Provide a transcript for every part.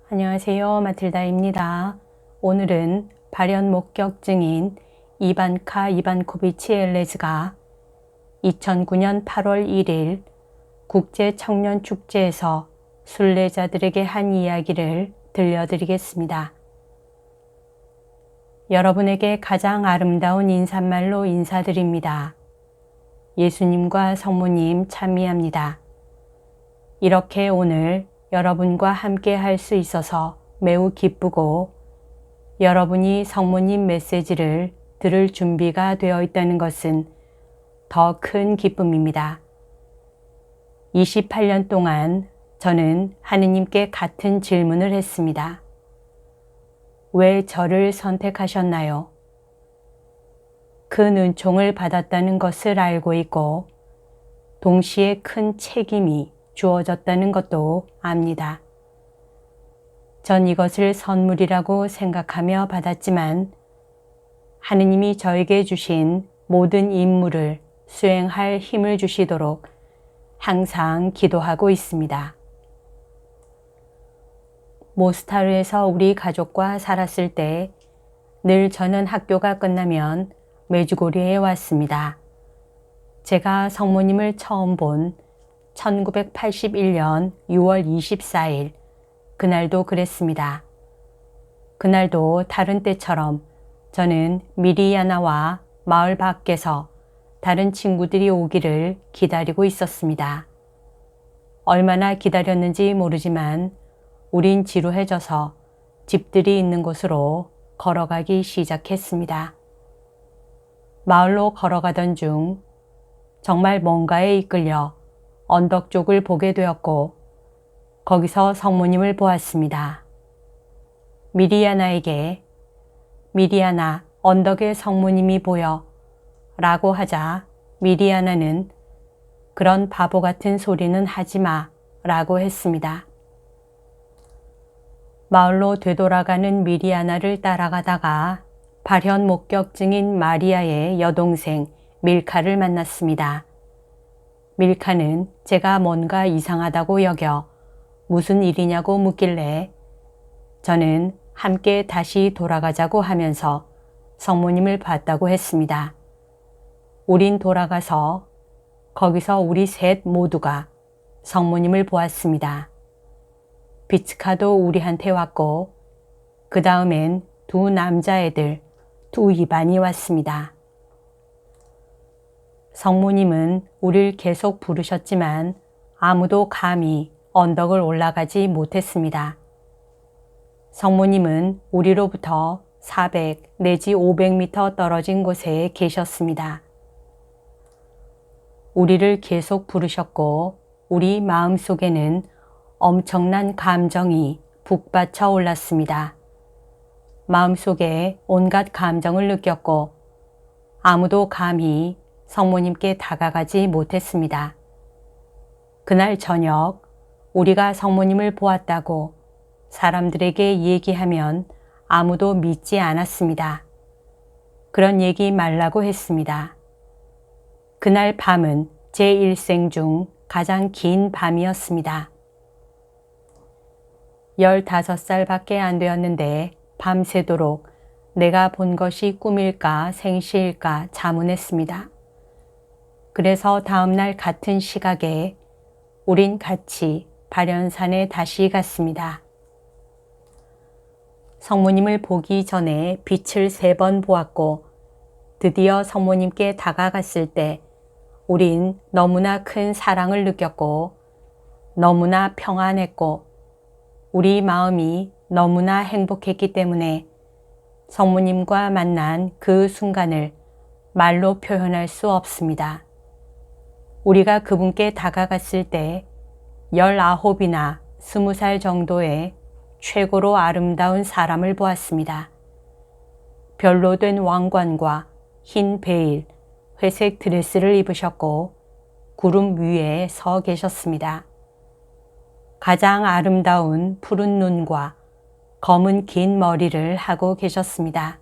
안녕하세요. 마틸다입니다. 오늘은 발현 목격증인 이반카 이반코비치 엘레즈가 2009년 8월 1일 국제청년축제에서 순례자들에게 한 이야기를 들려드리겠습니다. 여러분에게 가장 아름다운 인사말로 인사드립니다. 예수님과 성모님 찬미합니다. 이렇게 오늘 여러분과 함께 할 수 있어서 매우 기쁘고 여러분이 성모님 메시지를 들을 준비가 되어 있다는 것은 더 큰 기쁨입니다. 28년 동안 저는 하느님께 같은 질문을 했습니다. 왜 저를 선택하셨나요? 큰 은총을 받았다는 것을 알고 있고 동시에 큰 책임이 주어졌다는 것도 압니다. 전 이것을 선물이라고 생각하며 받았지만 하느님이 저에게 주신 모든 임무를 수행할 힘을 주시도록 항상 기도하고 있습니다. 모스타르에서 우리 가족과 살았을 때 늘 저는 학교가 끝나면 메주고리에 왔습니다. 제가 성모님을 처음 본 1981년 6월 24일 그날도 그랬습니다. 그날도 다른 때처럼 저는 미리야나와 마을 밖에서 다른 친구들이 오기를 기다리고 있었습니다. 얼마나 기다렸는지 모르지만 우린 지루해져서 집들이 있는 곳으로 걸어가기 시작했습니다. 마을로 걸어가던 중 정말 뭔가에 이끌려 언덕 쪽을 보게 되었고 거기서 성모님을 보았습니다. 미리야나에게 미리야나 언덕에 성모님이 보여 라고 하자 미리야나는 그런 바보 같은 소리는 하지 마 라고 했습니다. 마을로 되돌아가는 미리야나를 따라가다가 발현 목격증인 마리아의 여동생 밀카를 만났습니다. 밀카는 제가 뭔가 이상하다고 여겨 무슨 일이냐고 묻길래 저는 함께 다시 돌아가자고 하면서 성모님을 봤다고 했습니다. 우린 돌아가서 거기서 우리 셋 모두가 성모님을 보았습니다. 비츠카도 우리한테 왔고 그 다음엔 두 남자애들, 두 이반이 왔습니다. 성모님은 우릴 계속 부르셨지만 아무도 감히 언덕을 올라가지 못했습니다. 성모님은 우리로부터 400 내지 500m 떨어진 곳에 계셨습니다. 우리를 계속 부르셨고 우리 마음속에는 엄청난 감정이 북받쳐 올랐습니다. 마음속에 온갖 감정을 느꼈고 아무도 감히 성모님께 다가가지 못했습니다. 그날 저녁 우리가 성모님을 보았다고 사람들에게 얘기하면 아무도 믿지 않았습니다. 그런 얘기 말라고 했습니다. 그날 밤은 제 일생 중 가장 긴 밤이었습니다. 15살밖에 안 되었는데 밤새도록 내가 본 것이 꿈일까 생시일까 자문했습니다. 그래서 다음날 같은 시각에 우린 같이 발현산에 다시 갔습니다. 성모님을 보기 전에 빛을 3번 보았고 드디어 성모님께 다가갔을 때 우린 너무나 큰 사랑을 느꼈고 너무나 평안했고 우리 마음이 너무나 행복했기 때문에 성모님과 만난 그 순간을 말로 표현할 수 없습니다. 우리가 그분께 다가갔을 때 19이나 20살 정도의 최고로 아름다운 사람을 보았습니다. 별로 된 왕관과 흰 베일, 회색 드레스를 입으셨고 구름 위에 서 계셨습니다. 가장 아름다운 푸른 눈과 검은 긴 머리를 하고 계셨습니다.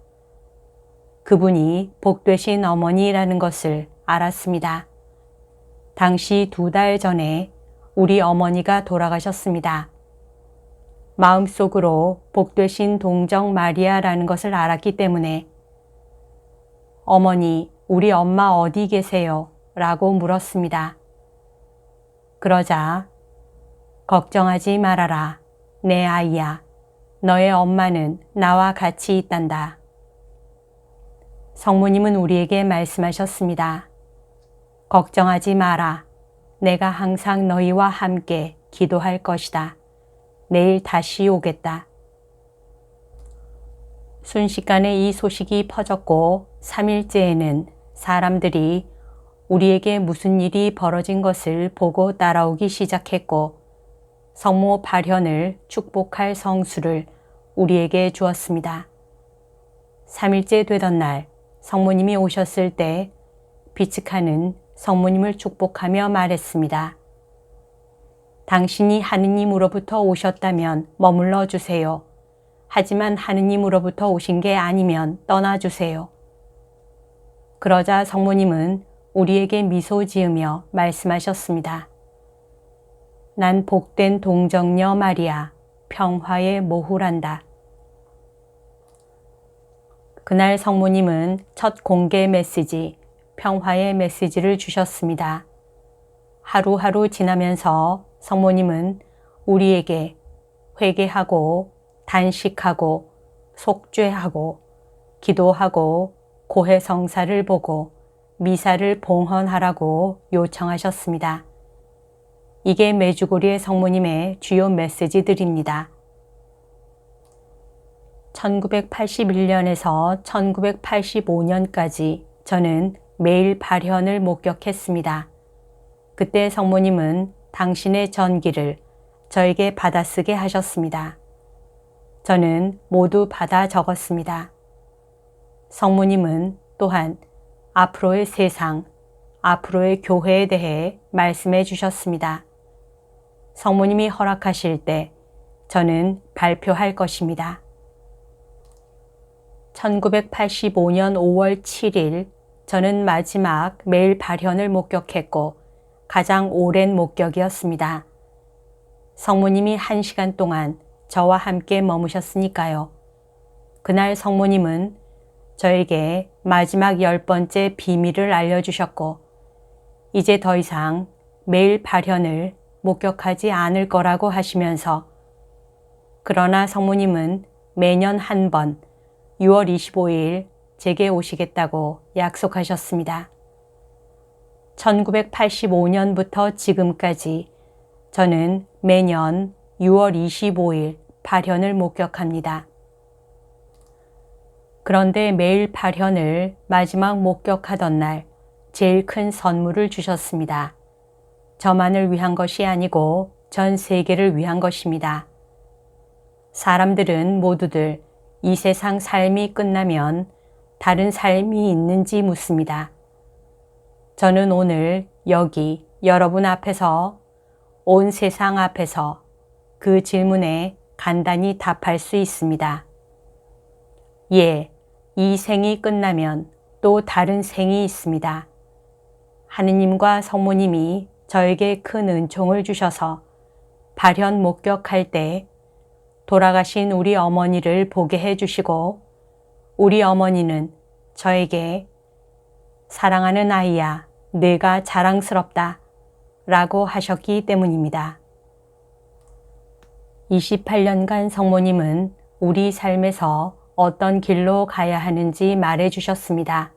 그분이 복되신 어머니라는 것을 알았습니다. 당시 2달 전에 우리 어머니가 돌아가셨습니다. 마음속으로 복되신 동정 마리아라는 것을 알았기 때문에 어머니, 우리 엄마 어디 계세요? 라고 물었습니다. 그러자 걱정하지 말아라. 내 아이야. 너의 엄마는 나와 같이 있단다. 성모님은 우리에게 말씀하셨습니다. 걱정하지 마라. 내가 항상 너희와 함께 기도할 것이다. 내일 다시 오겠다. 순식간에 이 소식이 퍼졌고 3일째에는 사람들이 우리에게 무슨 일이 벌어진 것을 보고 따라오기 시작했고 성모 발현을 축복할 성수를 우리에게 주었습니다. 3일째 되던 날 성모님이 오셨을 때 비츠카는 성모님을 축복하며 말했습니다. 당신이 하느님으로부터 오셨다면 머물러 주세요. 하지만 하느님으로부터 오신 게 아니면 떠나주세요. 그러자 성모님은 우리에게 미소 지으며 말씀하셨습니다. 난 복된 동정녀 마리아, 평화의 모후란다. 그날 성모님은 첫 공개 메시지, 평화의 메시지를 주셨습니다. 하루하루 지나면서 성모님은 우리에게 회개하고 단식하고 속죄하고 기도하고 고해성사를 보고 미사를 봉헌하라고 요청하셨습니다. 이게 메주고리의 성모님의 주요 메시지들입니다. 1981년에서 1985년까지 저는 매일 발현을 목격했습니다. 그때 성모님은 당신의 전기를 저에게 받아쓰게 하셨습니다. 저는 모두 받아 적었습니다. 성모님은 또한 앞으로의 세상, 앞으로의 교회에 대해 말씀해 주셨습니다. 성모님이 허락하실 때 저는 발표할 것입니다. 1985년 5월 7일 저는 마지막 매일 발현을 목격했고 가장 오랜 목격이었습니다. 성모님이 1시간 동안 저와 함께 머무셨으니까요. 그날 성모님은 저에게 마지막 10번째 비밀을 알려주셨고 이제 더 이상 매일 발현을 목격하지 않을 거라고 하시면서 그러나 성모님은 매년 한 번 6월 25일 제게 오시겠다고 약속하셨습니다. 1985년부터 지금까지 저는 매년 6월 25일 발현을 목격합니다. 그런데 매일 발현을 마지막 목격하던 날 제일 큰 선물을 주셨습니다. 저만을 위한 것이 아니고 전 세계를 위한 것입니다. 사람들은 모두들 이 세상 삶이 끝나면 다른 삶이 있는지 묻습니다. 저는 오늘 여기 여러분 앞에서 온 세상 앞에서 그 질문에 간단히 답할 수 있습니다. 예, 이 생이 끝나면 또 다른 생이 있습니다. 하느님과 성모님이 저에게 큰 은총을 주셔서 발현 목격할 때 돌아가신 우리 어머니를 보게 해주시고 우리 어머니는 저에게 사랑하는 아이야, 내가 자랑스럽다 라고 하셨기 때문입니다. 28년간 성모님은 우리 삶에서 어떤 길로 가야 하는지 말해 주셨습니다.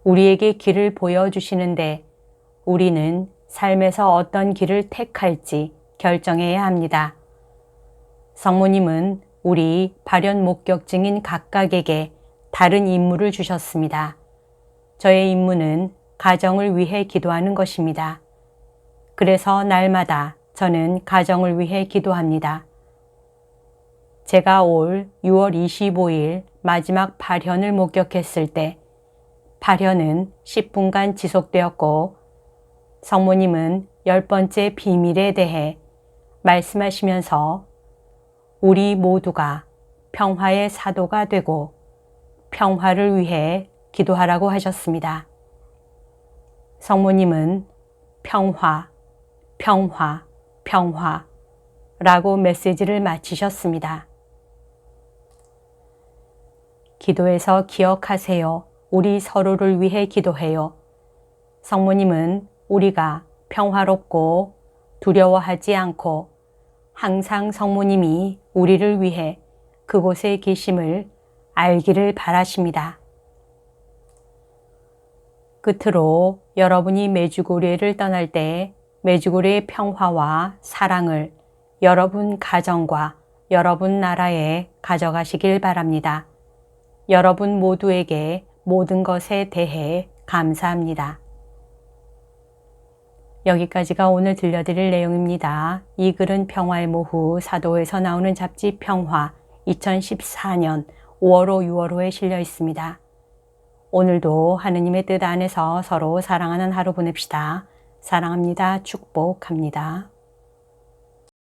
우리에게 길을 보여주시는데 우리는 삶에서 어떤 길을 택할지 결정해야 합니다. 성모님은 우리 발현 목격증인 각각에게 다른 임무를 주셨습니다. 저의 임무는 가정을 위해 기도하는 것입니다. 그래서 날마다 저는 가정을 위해 기도합니다. 제가 올 6월 25일 마지막 발현을 목격했을 때 발현은 10분간 지속되었고 성모님은 10번째 비밀에 대해 말씀하시면서 우리 모두가 평화의 사도가 되고 평화를 위해 기도하라고 하셨습니다. 성모님은 평화, 평화, 평화 라고 메시지를 마치셨습니다. 기도에서 기억하세요. 우리 서로를 위해 기도해요. 성모님은 우리가 평화롭고 두려워하지 않고 항상 성모님이 우리를 위해 그곳에 계심을 알기를 바라십니다. 끝으로 여러분이 메주고리를 떠날 때 메주고리의 평화와 사랑을 여러분 가정과 여러분 나라에 가져가시길 바랍니다. 여러분 모두에게 모든 것에 대해 감사합니다. 여기까지가 오늘 들려드릴 내용입니다. 이 글은 평화의 모후 사도에서 나오는 잡지 평화 2014년 5월호 6월호에 실려 있습니다. 오늘도 하느님의 뜻 안에서 서로 사랑하는 하루 보냅시다. 사랑합니다. 축복합니다.